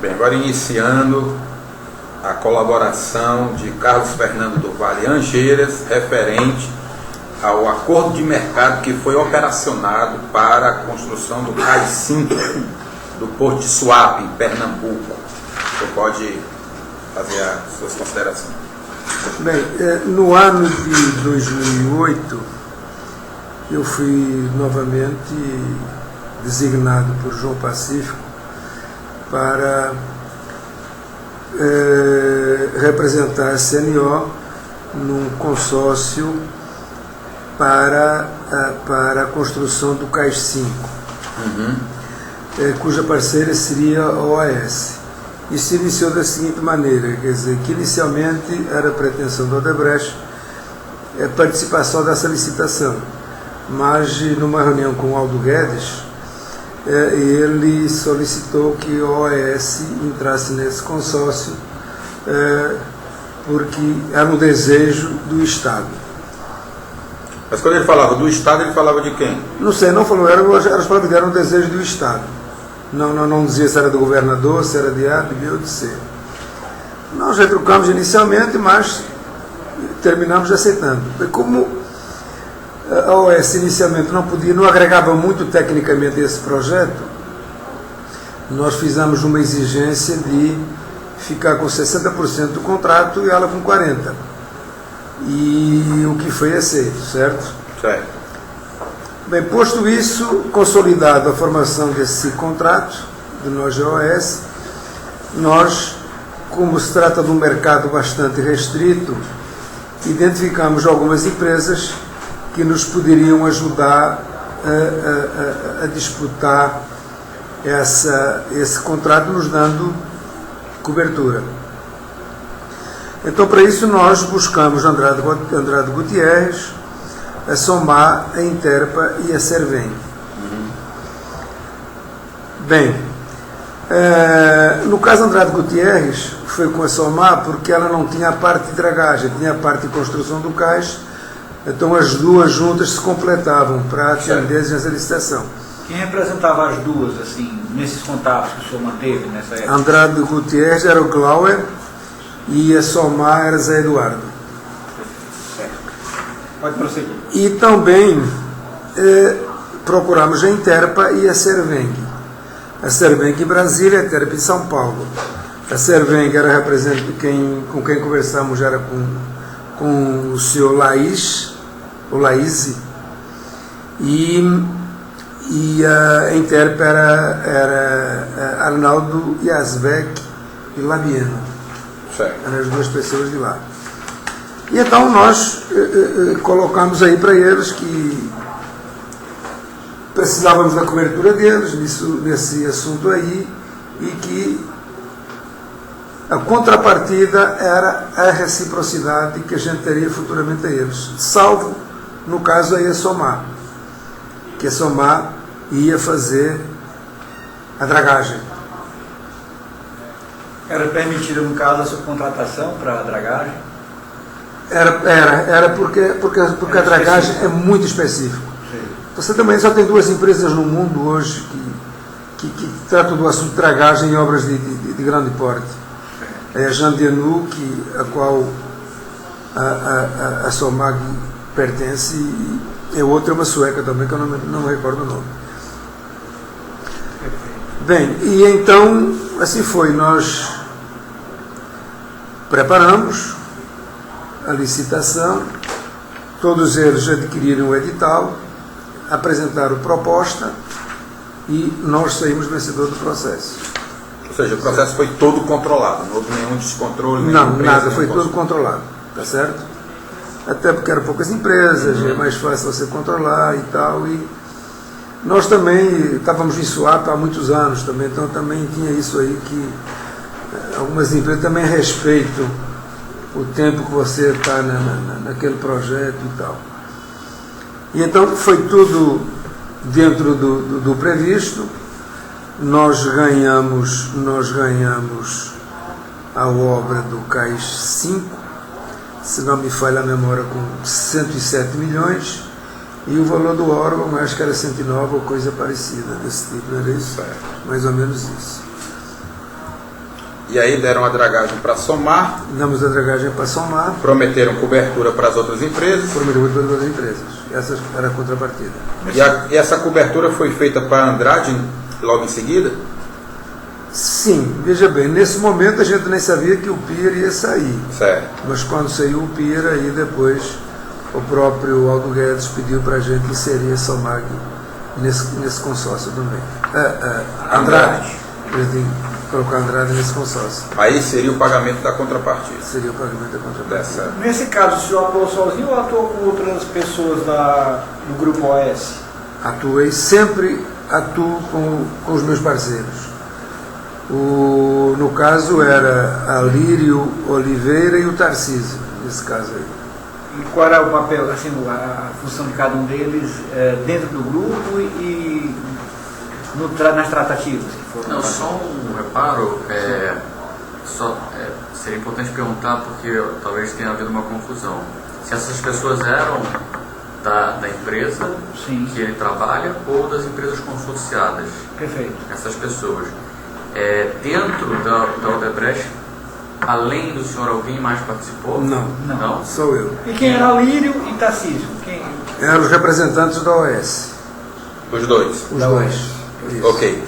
Bem, agora iniciando a colaboração de Carlos Fernando do Vale Angeiras, referente ao acordo de mercado que foi operacionado para a construção do Cais 5 do Porto de Suape, em Pernambuco. Você pode fazer as suas considerações. Bem, no ano de 2008, eu fui novamente designado por João Pacífico para representar a CNO num consórcio para a construção do Cais 5, cuja parceira seria a OAS. Isso se iniciou da seguinte maneira, quer dizer, que inicialmente era a pretensão do Odebrecht a participação dessa licitação, mas numa reunião com o Aldo Guedes, ele solicitou que a OAS entrasse nesse consórcio porque era um desejo do Estado. Mas quando ele falava do Estado, ele falava de quem? Não sei, não falou, era um desejo do Estado. Não dizia se era do governador, se era de A, de B ou de C. Nós retrucamos inicialmente, mas terminamos aceitando. Como a OAS inicialmente não agregava muito tecnicamente esse projeto, nós fizemos uma exigência de ficar com 60% do contrato e ela com 40%. E o que foi aceito, certo? Certo. Bem, posto isso, consolidado a formação desse contrato de nós da OAS, nós, como se trata de um mercado bastante restrito, identificamos algumas empresas que nos poderiam ajudar a disputar esse contrato, nos dando cobertura. Então, para isso, nós buscamos Andrade Gutierrez, a Somar, a Interpa e a Serveng. Bem, no caso Andrade Gutierrez, foi com a Somar porque ela não tinha a parte de dragagem, tinha a parte de construção do cais, então as duas juntas se completavam para atender a exigência da licitação. Quem representava as duas, assim, nesses contatos que o senhor manteve nessa época? Andrade Gutierrez era o Glauer e a Somar era Zé Eduardo. Pode prosseguir. E também procuramos a Interpa e a Serveng. A Serveng em Brasília, a Interpa em São Paulo. A Serveng era representante, com quem conversamos era com o senhor Laís, o Laíse, e a Interpa era Arnaldo Yazbek e Labieno. Eram as duas pessoas de lá. E então nós colocamos aí para eles que precisávamos da cobertura deles nesse assunto aí, e que a contrapartida era a reciprocidade que a gente teria futuramente a eles, salvo no caso aí a Somar, que a Somar ia fazer a dragagem. Era permitida, no caso, a subcontratação para a dragagem? Era porque a dragagem é muito específico. Sim. Você também só tem duas empresas no mundo hoje que tratam do assunto de dragagem em obras de grande porte. É a Jandianu, a qual a Somag pertence, e a outra é uma sueca também, que eu não me recordo o nome. Bem, e então, assim foi, nós preparamos a licitação, todos eles adquiriram o edital, apresentaram proposta e nós saímos vencedor do processo. Ou seja, o processo foi todo controlado, não houve nenhum descontrole? Não, nada, foi todo controlado, tá certo? Até porque eram poucas empresas, é mais fácil você controlar e tal, e nós também estávamos em Suape há muitos anos também, então também tinha isso aí que algumas empresas também respeitam o tempo que você está naquele projeto e tal. E então foi tudo dentro do previsto. Nós ganhamos a obra do Cais 5, se não me falha a memória, com 107 milhões, e o valor do órgão acho que era 109 ou coisa parecida desse tipo, não era isso? Mais ou menos isso. E aí deram a dragagem para Somar, Damos a dragagem para Somar, prometeram cobertura para as outras empresas. prometeu para todas as empresas. Essa era a contrapartida. E essa cobertura foi feita para Andrade logo em seguida? Sim, veja bem, nesse momento a gente nem sabia que o PIR ia sair. Certo. Mas quando saiu o PIR, aí depois o próprio Aldo Guedes pediu para a gente inserir a Somag nesse consórcio também. Andrade. Ele tem que colocar Andrade nesse consórcio. Aí seria o pagamento da contrapartida. Seria o pagamento da contrapartida. Dessa. Nesse caso, o senhor atuou sozinho ou atuou com outras pessoas do Grupo OS? Sempre atuo com os meus parceiros. No caso era a Lírio Oliveira e o Tarcísio, nesse caso aí. E qual era o papel, assim, a função de cada um deles dentro do grupo e nas tratativas? Que foram Não, só um reparo, seria importante perguntar porque talvez tenha havido uma confusão. Se essas pessoas eram da empresa Sim. que ele trabalha ou das empresas consorciadas. Perfeito. Essas pessoas. Dentro da Odebrecht, além do senhor, alguém mais participou? Não. Sou eu. E quem era Lírio e Tarcísio? Eram os representantes da OS. Os dois? Os dois. Isso. Ok.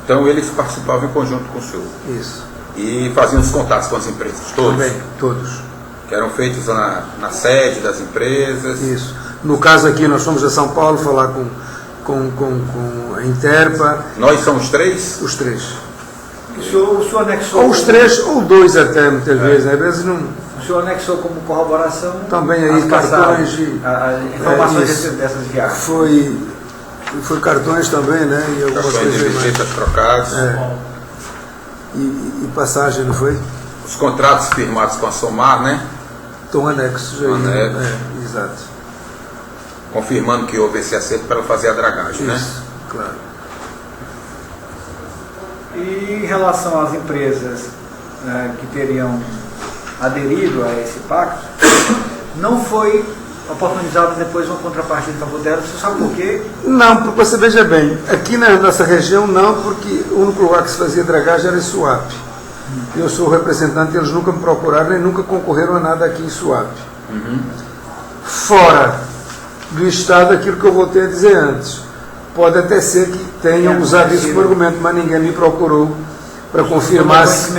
Então eles participavam em conjunto com o senhor. Isso. E faziam os contatos com as empresas, todos? Também, todos. Que eram feitos na sede das empresas. Isso. No caso aqui, nós fomos a São Paulo falar com a Interpa. Nós somos três? Os três. O senhor anexou... Ou os três, ou dois até, muitas vezes. Às vezes não... O senhor anexou como corroboração... Também aí as cartões de... as informações dessas viagens. Foi cartões também, né? E algumas Cartões de coisas mais. visitas trocados. E passagem, não foi? Os contratos firmados com a Somar, né? Estão anexos aí. Anexos. Exato. Confirmando que houve esse acerto para fazer a dragagem, né? Isso, claro. E em relação às empresas que teriam aderido a esse pacto, não foi oportunizada depois uma contrapartida em favor delas. Você sabe por quê? Não, porque você veja bem, aqui na nossa região não, porque o único lugar que se fazia dragagem era em Suape. Eu sou o representante, eles nunca me procuraram nem nunca concorreram a nada aqui em Suape. Fora do Estado, aquilo que eu voltei a dizer antes. Pode até ser que tenham usado isso como argumento, mas ninguém me procurou para confirmar se...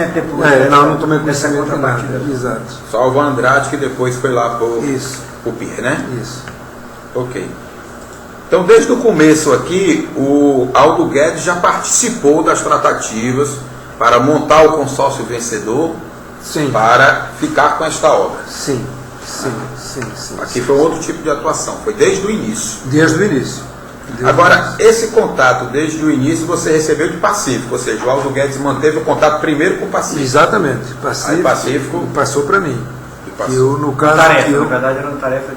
não tomei conhecimento de nada. Exato. Só o Andrade que depois foi lá para o PIR, né? Isso. Ok. Então, desde o começo aqui, o Aldo Guedes já participou das tratativas para montar o consórcio vencedor. Sim. Para ficar com esta obra. Sim. Aqui foi um outro tipo de atuação, foi desde o início. Desde o início. Agora, esse contato desde o início você recebeu de Pacífico, ou seja, o Aldo Guedes manteve o contato primeiro com o Pacífico. Exatamente. Aí Pacífico passou para mim. Passou. Eu, no caso, tarefa, na verdade era uma tarefa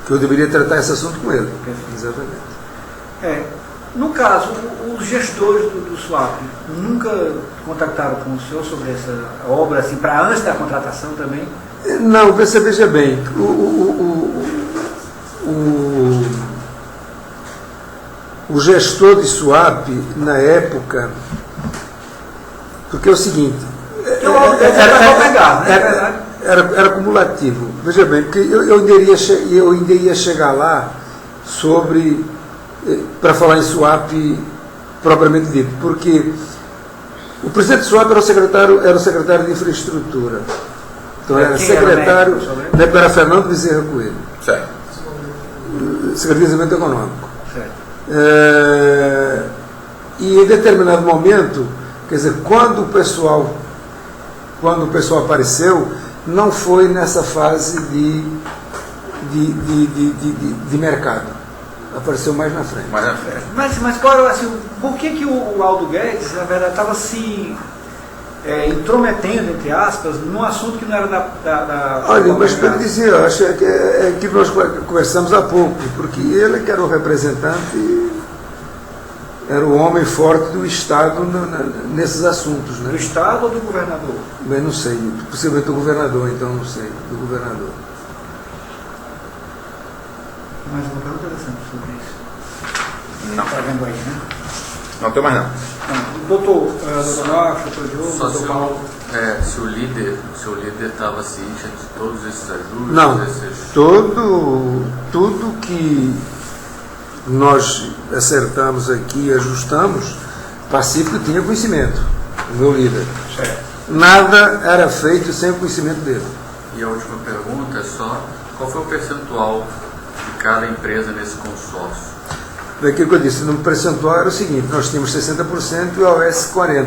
que eu deveria tratar esse assunto com ele. Exatamente. No caso, os gestores do SWAP nunca contactaram com o senhor sobre essa obra, assim, para antes da contratação também? Não, você veja bem, o gestor de SWAP, na época, porque é o seguinte, era cumulativo. Veja bem, porque eu ainda ia chegar lá sobre, para falar em SWAP propriamente dito, porque o presidente do SWAP era o secretário de infraestrutura. Então era secretário, era Fernando Bezerra Coelho. Certo. Secretário de Desenvolvimento Econômico. E em determinado momento, quer dizer, quando o pessoal apareceu, não foi nessa fase de mercado. Apareceu mais na frente. Mas qual, assim, por que o Aldo Guedes, na verdade, estava se intrometendo, entre aspas, num assunto que não era da Olha, mas para dizer, eu acho que é que nós conversamos há pouco, porque ele que era o representante, era o homem forte do Estado nesses assuntos. Né? Do Estado ou do governador? Bem, não sei, possivelmente do governador, então não sei, do governador. Mais uma pergunta interessante sobre isso. Não. Está vendo aí, né? Não tem mais não. Doutor Norte, doutor Diogo, Só doutor Paulo. se o líder estava ciente de todos esses ajustes? Não, tudo que nós acertamos aqui, ajustamos, Pacífico tinha conhecimento, o meu líder. Certo. Nada era feito sem o conhecimento dele. E a última pergunta é só, qual foi o percentual de cada empresa nesse consórcio? Daquilo que eu disse, no percentual era o seguinte, nós tínhamos 60% e a OS 40%,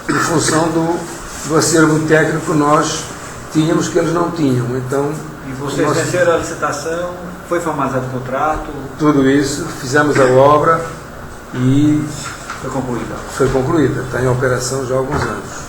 em função do acervo técnico nós tínhamos que eles não tinham. Então, E vocês venceram a licitação, foi formalizado o contrato? tudo isso, fizemos a obra e Foi concluída. foi concluída. Está em operação já há alguns anos.